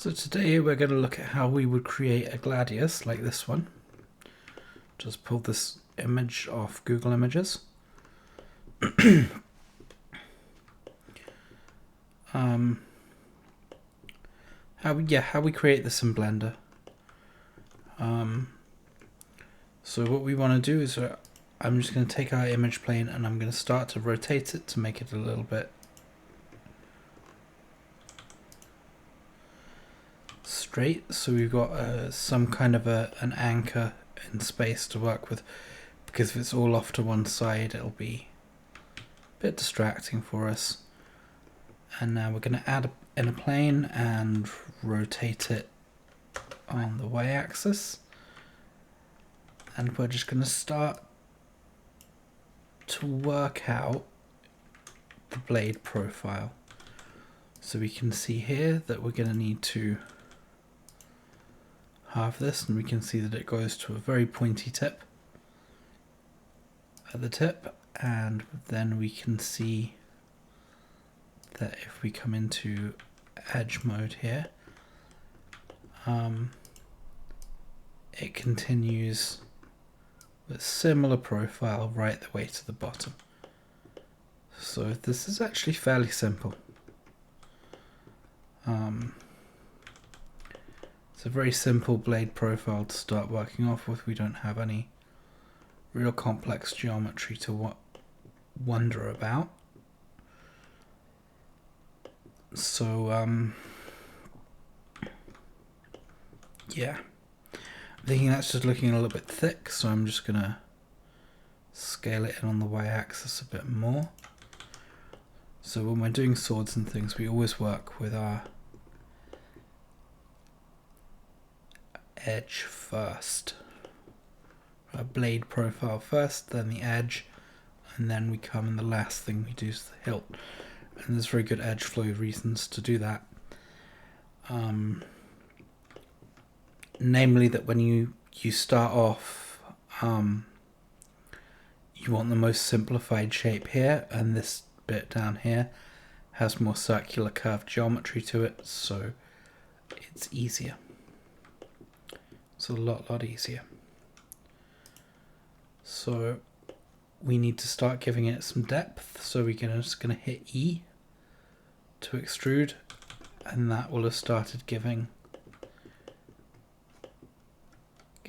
So today we're going to look at how we would create a Gladius like this one. Just pull this image off Google Images. How we create this in Blender. So what we want to do is I'm just going to take our image plane and I'm going to start to rotate it to make it a little bit straight, so we've got some kind of an anchor in space to work with, because if it's all off to one side it'll be a bit distracting for us. And now we're going to add in a plane and rotate it on the y-axis, and we're just going to start to work out the blade profile. So we can see here that we're going to need to halve this, and we can see that it goes to a very pointy tip at the tip, and then we can see that if we come into edge mode here, it continues with similar profile right the way to the bottom. So this is actually fairly simple. It's a very simple blade profile to start working off with. We don't have any real complex geometry to wonder about. So yeah, I'm thinking that's just looking a little bit thick, so I'm just gonna scale it in on the y-axis a bit more. So when we're doing swords and things, we always work with our edge first, our blade profile first, then the edge, and then we come, and the last thing we do is the hilt. And there's very good edge flow reasons to do that. Namely that when you start off, you want the most simplified shape here, and this bit down here has more circular curved geometry to it, so it's easier. It's a lot easier. So we need to start giving it some depth, so we're just going to hit E to extrude, and that will have started giving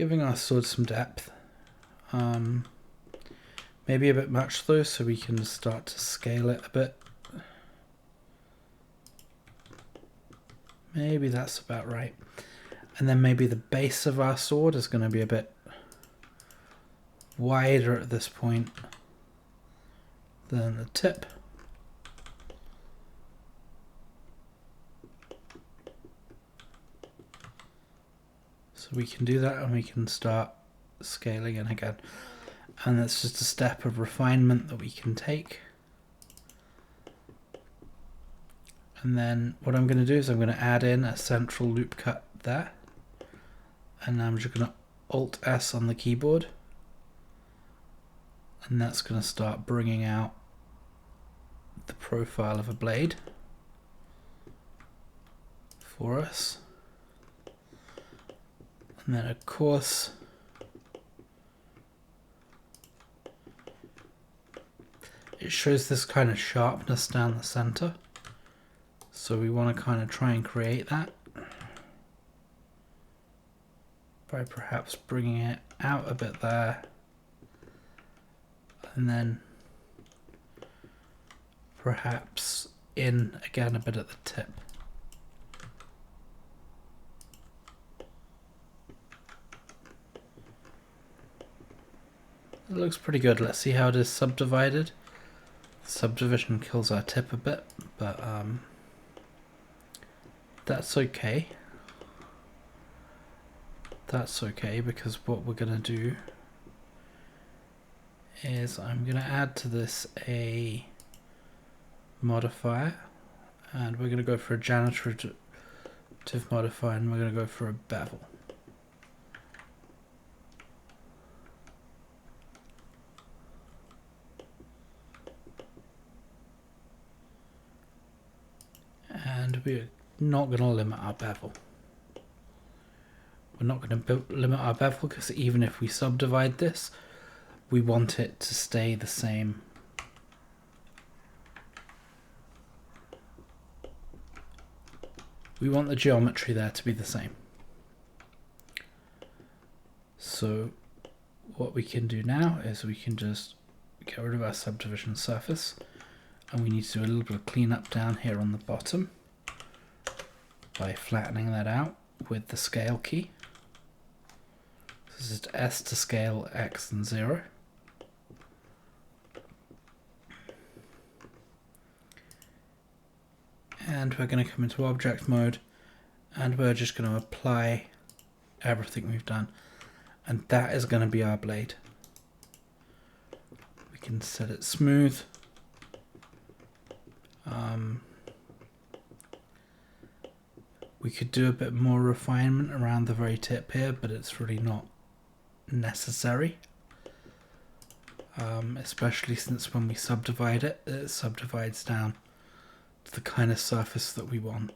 our sword some depth. Maybe a bit much though, so we can start to scale it a bit. Maybe that's about right. And then maybe the base of our sword is going to be a bit wider at this point than the tip. So we can do that, and we can start scaling in again. And that's just a step of refinement that we can take. And then what I'm going to do is I'm going to add in a central loop cut there. And I'm just going to Alt S on the keyboard. And that's going to start bringing out the profile of a blade for us. And then of course it shows this kind of sharpness down the center, so we want to kind of try and create that by perhaps bringing it out a bit there, and then perhaps in again a bit at the tip. It looks pretty good. Let's see how it is subdivided. Subdivision kills our tip a bit, but that's okay. That's okay, because what we're going to do is I'm going to add to this a modifier, and we're going to go for a generative modifier, and we're going to go for a bevel. And we're not going to limit our bevel. We're not going to limit our bevel because even if we subdivide this, we want it to stay the same. We want the geometry there to be the same. So what we can do now is we can just get rid of our subdivision surface, and we need to do a little bit of cleanup down here on the bottom by flattening that out with the scale key. This is S to scale X and 0. And we're going to come into object mode, and we're just going to apply everything we've done, and that is going to be our blade. We can set it smooth. We could do a bit more refinement around the very tip here, but it's really not necessary. Especially since when we subdivide it, it subdivides down to the kind of surface that we want.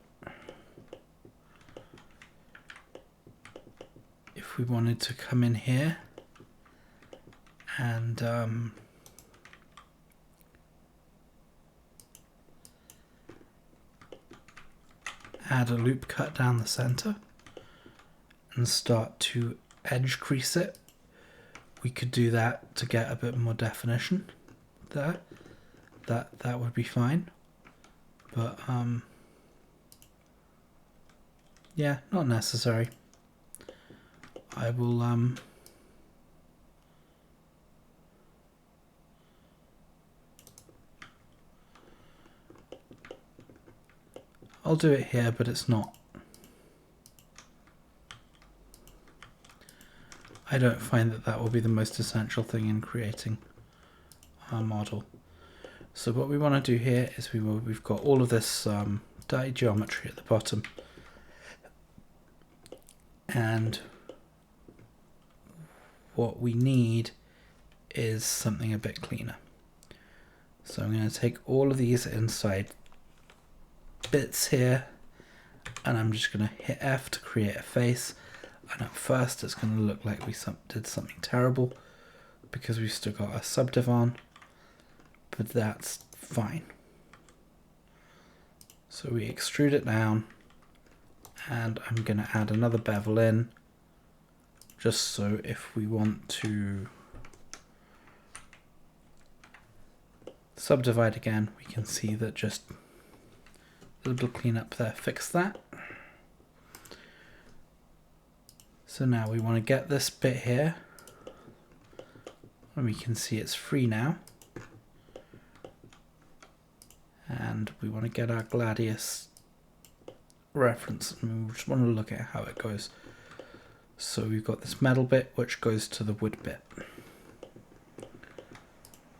If we wanted to come in here and add a loop cut down the center and start to edge crease it, we could do that to get a bit more definition there. That would be fine. But yeah, not necessary. I will I'll do it here, but it's not. I don't find that will be the most essential thing in creating our model. So what we want to do here is we've got all of this dirty geometry at the bottom, and what we need is something a bit cleaner. So I'm going to take all of these inside bits here, and I'm just going to hit F to create a face, and at first it's going to look like we did something terrible because we've still got a subdiv on, but that's fine. So we extrude it down, and I'm going to add another bevel in, just so if we want to subdivide again, we can see that just a little cleanup there fix that. So now we want to get this bit here, and we can see it's free now. And we want to get our Gladius reference, and we just want to look at how it goes. So we've got this metal bit which goes to the wood bit.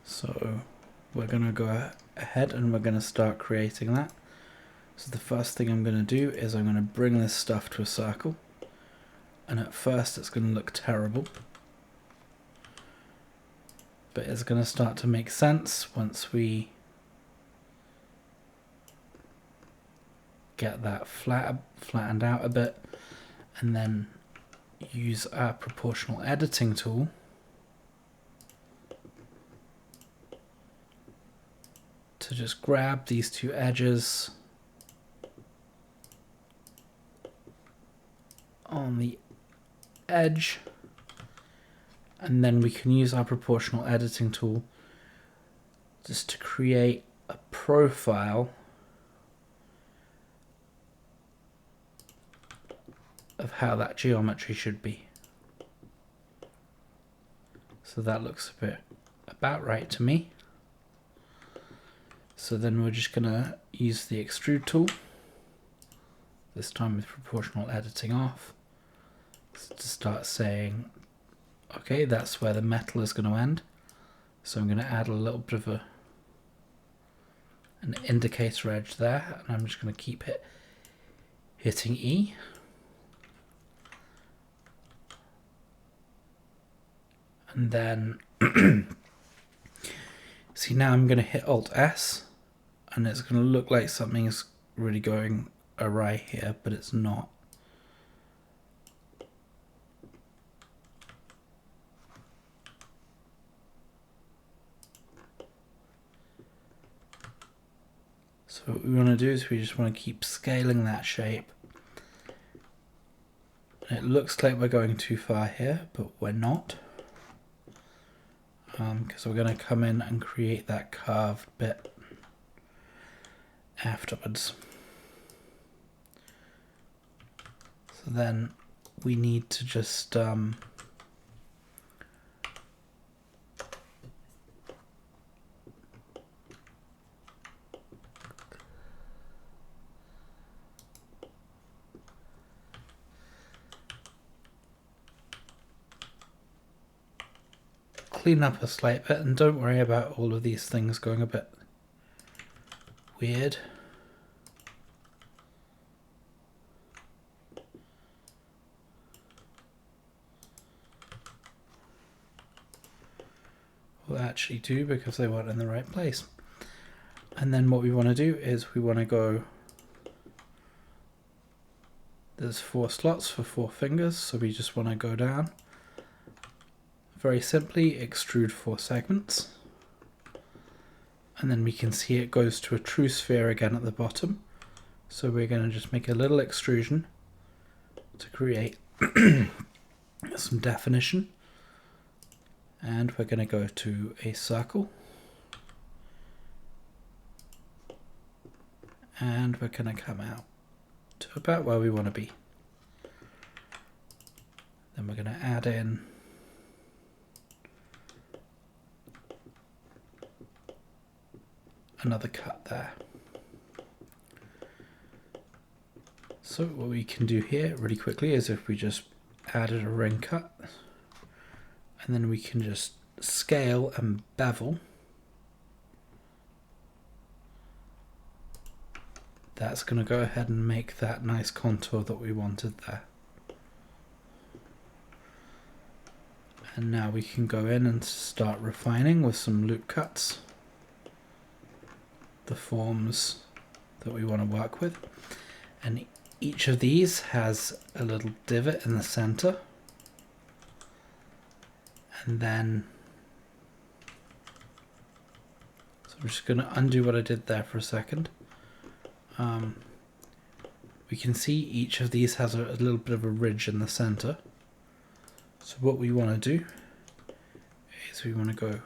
So we're going to go ahead and we're going to start creating that. So the first thing I'm going to do is I'm going to bring this stuff to a circle, and at first it's going to look terrible, but it's going to start to make sense once we get that flattened out a bit, and then use our proportional editing tool to just grab these two edges on the edge, and then we can use our proportional editing tool just to create a profile of how that geometry should be. So that looks about right to me. So then we're just gonna use the extrude tool, this time with proportional editing off, to start saying, okay, that's where the metal is going to end. So I'm going to add a little bit of an indicator edge there, and I'm just going to keep hitting E. And then see, now I'm going to hit Alt S, and it's going to look like something is really going awry here, but it's not. So what we want to do is we just want to keep scaling that shape. And it looks like we're going too far here, but we're not. Because we're going to come in and create that carved bit afterwards. So then we need to just clean up a slight bit, and don't worry about all of these things going a bit weird. We'll actually do, because they weren't in the right place. And then what we want to do is we want to go, there's 4 slots for 4 fingers, so we just want to go down. Very simply extrude 4 segments, and then we can see it goes to a true sphere again at the bottom. So we're going to just make a little extrusion to create some definition, and we're going to go to a circle, and we're going to come out to about where we want to be. Then we're going to add in another cut there. So what we can do here really quickly is if we just added a ring cut, and then we can just scale and bevel. That's going to go ahead and make that nice contour that we wanted there. And now we can go in and start refining with some loop cuts the forms that we want to work with. And each of these has a little divot in the center. And then, so I'm just going to undo what I did there for a second. We can see each of these has a little bit of a ridge in the center. So what we want to do is we want to go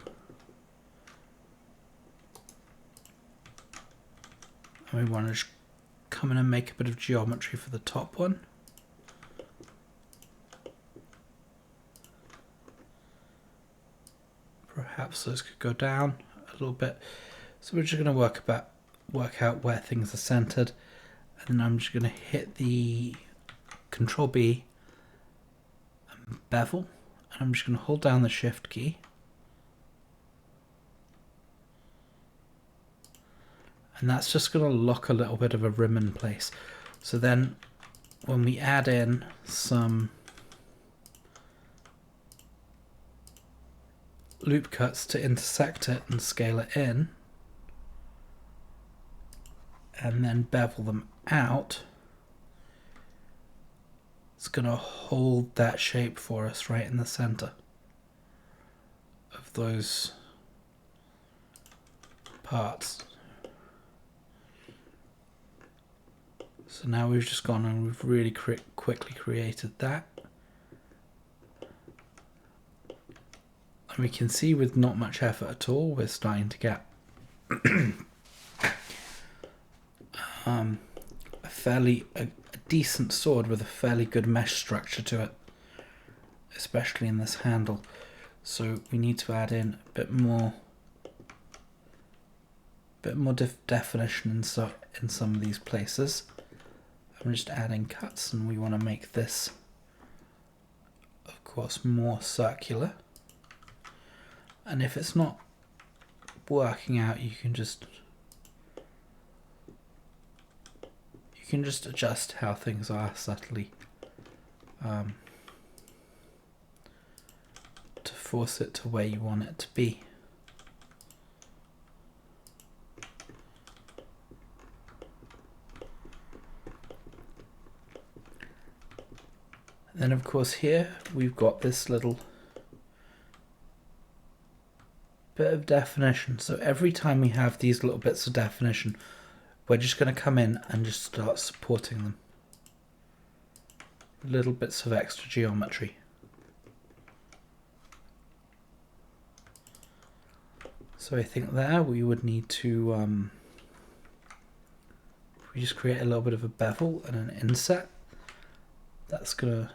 and we want to just come in and make a bit of geometry for the top one. Perhaps those could go down a little bit. So we're just going to work out where things are centered, and then I'm just going to hit the Control B and bevel, and I'm just going to hold down the Shift key. And that's just going to lock a little bit of a rim in place. So then when we add in some loop cuts to intersect it and scale it in, and then bevel them out, it's going to hold that shape for us right in the center of those parts. So now we've just gone and we've really quickly created that. And we can see with not much effort at all, we're starting to get a decent sword with a fairly good mesh structure to it, especially in this handle. So we need to add in a bit more definition in some of these places. I'm just adding cuts, and we want to make this, of course, more circular. And if it's not working out, you can just adjust how things are subtly to force it to where you want it to be. Then of course here we've got this little bit of definition. So every time we have these little bits of definition, we're just going to come in and just start supporting them. Little bits of extra geometry. So I think there we would need to we just create a little bit of a bevel and an inset. That's going to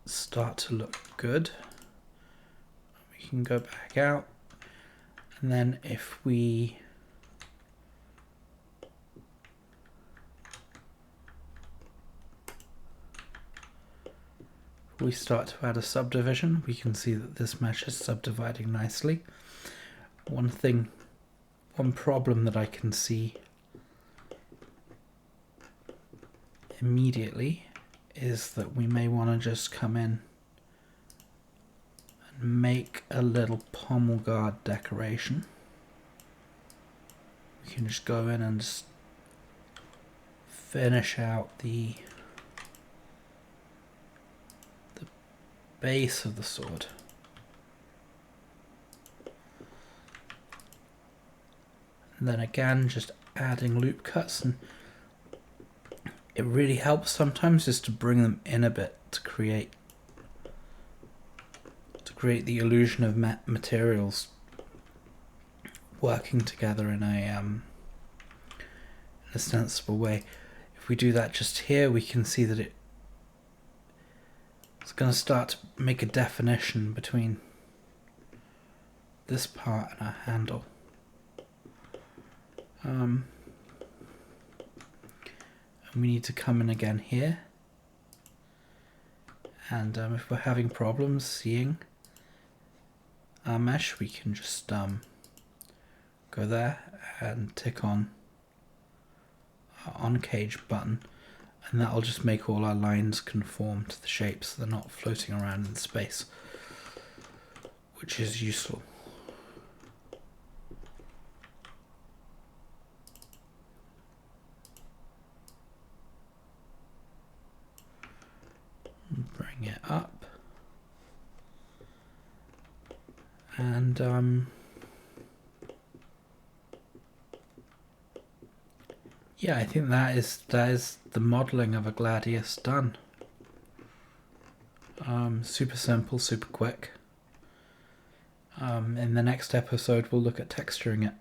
start to look good. We can go back out, and then if we start to add a subdivision, we can see that this mesh is subdividing nicely. One problem that I can see immediately is that we may want to just come in and make a little pommel guard decoration. We can just go in and just finish out the base of the sword. And then again, just adding loop cuts, and it really helps sometimes just to bring them in a bit to create the illusion of materials working together in a sensible way. If we do that just here, we can see that it's going to start to make a definition between this part and our handle. And we need to come in again here, and if we're having problems seeing our mesh, we can just go there and tick on our on cage button, and that'll just make all our lines conform to the shape so they're not floating around in space, which is useful. Bring it up, and yeah, I think that is the modelling of a Gladius done. Super simple, super quick. In the next episode we'll look at texturing it.